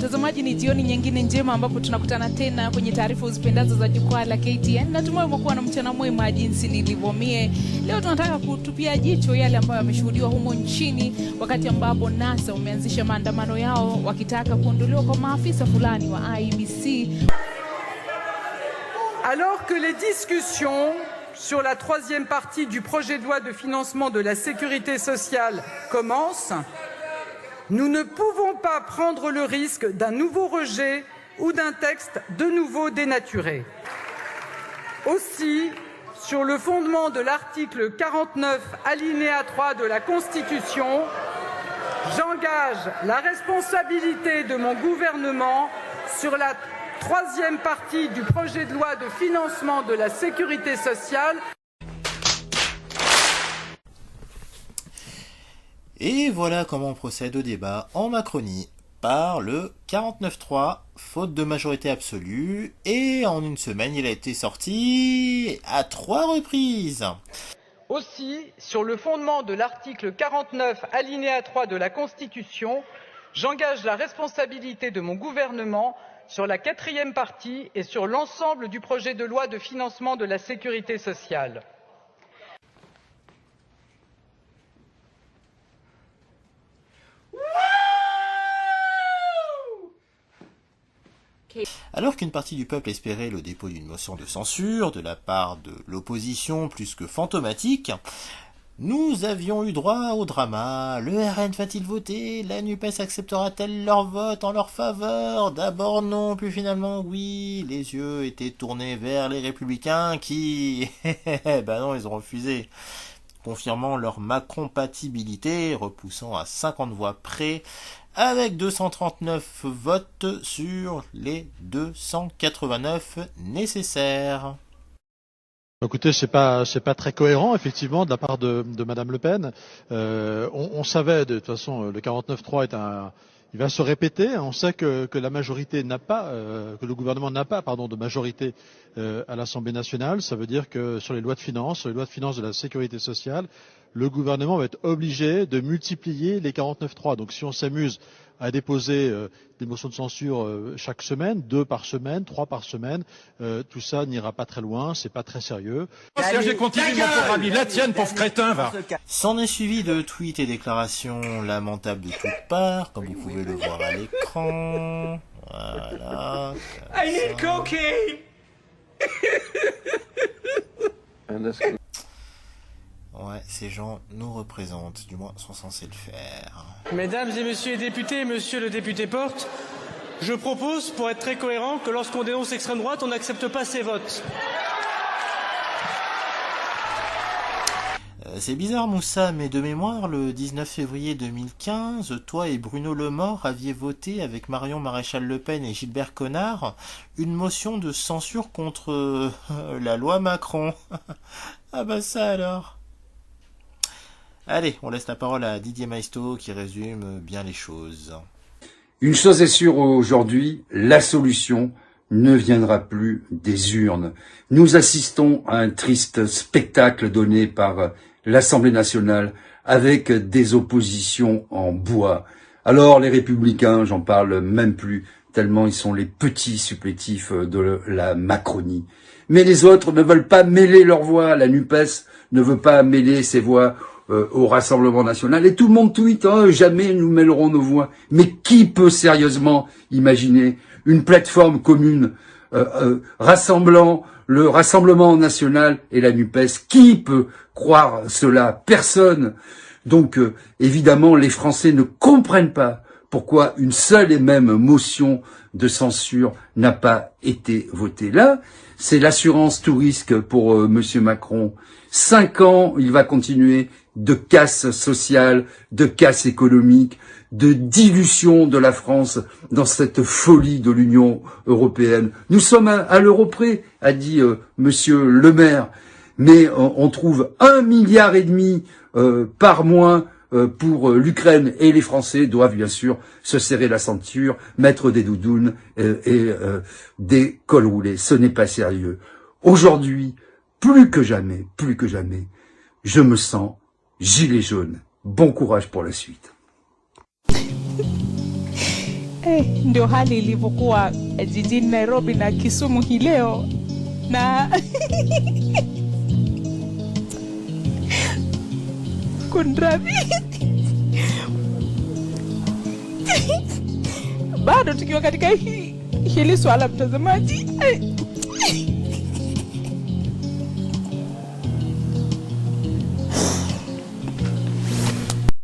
Mtazamaji, ni jioni nyingine njema ambapo tunakutana tena kwenye taarifa uzipendazo za jukwaa la KTN. Natumai umekuwa na mchana mwema jinsi nilivyomie. Leo tunataka kutupia jicho yale ambayo yameshuhudiwa humo nchini wakati ambapo NASA umeanzisha maandamano yao wakitaka kuondolewa kwa maafisa fulani wa IEBC. Alors que les discussions sur la troisième partie du projet de loi de financement de la sécurité sociale commencent, nous ne pouvons pas prendre le risque d'un nouveau rejet ou d'un texte de nouveau dénaturé. Aussi, sur le fondement de l'article 49, alinéa 3 de la Constitution, j'engage la responsabilité de mon gouvernement sur la troisième partie du projet de loi de financement de la sécurité sociale. Et voilà comment on procède au débat en Macronie, par le 49.3, faute de majorité absolue, et en une semaine il a été sorti à 3 reprises. Aussi, sur le fondement de l'article 49, alinéa 3 de la Constitution, j'engage la responsabilité de mon gouvernement sur la quatrième partie et sur l'ensemble du projet de loi de financement de la sécurité sociale. Alors qu'une partie du peuple espérait le dépôt d'une motion de censure de la part de l'opposition plus que fantomatique, nous avions eu droit au drama. Le RN va-t-il voter? La NUPES acceptera-t-elle leur vote en leur faveur? D'abord non, puis finalement oui. Les yeux étaient tournés vers les Républicains qui... ben non, ils ont refusé, confirmant leur Macron-compatibilité, repoussant à 50 voix près, avec 239 votes sur les 289 nécessaires. Écoutez, c'est pas très cohérent effectivement de la part de Madame Le Pen. On savait de toute façon le 49.3 il va se répéter. On sait que la majorité n'a pas, que le gouvernement n'a pas, de majorité à l'Assemblée nationale. Ça veut dire que sur les lois de finances de la sécurité sociale, le gouvernement va être obligé de multiplier les 49.3. Donc si on s'amuse à déposer des motions de censure chaque semaine, 2 par semaine, 3 par semaine, tout ça n'ira pas très loin, c'est pas très sérieux. J'ai continué mon pauvre ami, la tienne, pauvre crétin, va. S'en est suivi de tweets et déclarations lamentables de toutes parts, comme vous pouvez le voir à l'écran. Voilà. I need cocaine. Ouais, ces gens nous représentent, du moins sont censés le faire. Mesdames et messieurs les députés, monsieur le député Porte, je propose, pour être très cohérent, que lorsqu'on dénonce l'extrême droite, on n'accepte pas ses votes. C'est bizarre Moussa, mais de mémoire, le 19 février 2015, toi et Bruno Le Maure aviez voté avec Marion Maréchal-Le Pen et Gilbert Connard une motion de censure contre la loi Macron. Ah bah ça alors. Allez, on laisse la parole à Didier Maisto qui résume bien les choses. Une chose est sûre aujourd'hui, la solution ne viendra plus des urnes. Nous assistons à un triste spectacle donné par l'Assemblée nationale avec des oppositions en bois. Alors les Républicains, j'en parle même plus, tellement ils sont les petits supplétifs de la Macronie. Mais les autres ne veulent pas mêler leurs voix, la NUPES ne veut pas mêler ses voix au Rassemblement national, et tout le monde tweet, jamais nous mêlerons nos voix. Mais qui peut sérieusement imaginer une plateforme commune rassemblant le Rassemblement national et la NUPES? Qui peut croire cela? Personne. Donc évidemment, les Français ne comprennent pas pourquoi une seule et même motion de censure n'a pas été votée. Là, c'est l'assurance tout risque pour Monsieur Macron. 5 ans, il va continuer de casse sociale, de casse économique, de dilution de la France dans cette folie de l'Union européenne. Nous sommes à l'euro près, a dit Monsieur Le Maire, mais on trouve 1,5 milliard par mois pour l'Ukraine, et les Français doivent bien sûr se serrer la ceinture, mettre des doudounes et des cols roulés. Ce n'est pas sérieux. Aujourd'hui, plus que jamais, je me sens gilet jaune. Bon courage pour la suite. Ndio hali ilivyokuwa jijini Nairobi na Kisumu hii leo, na kundrabi bado tukiwa katika hili swala, mtazamaji,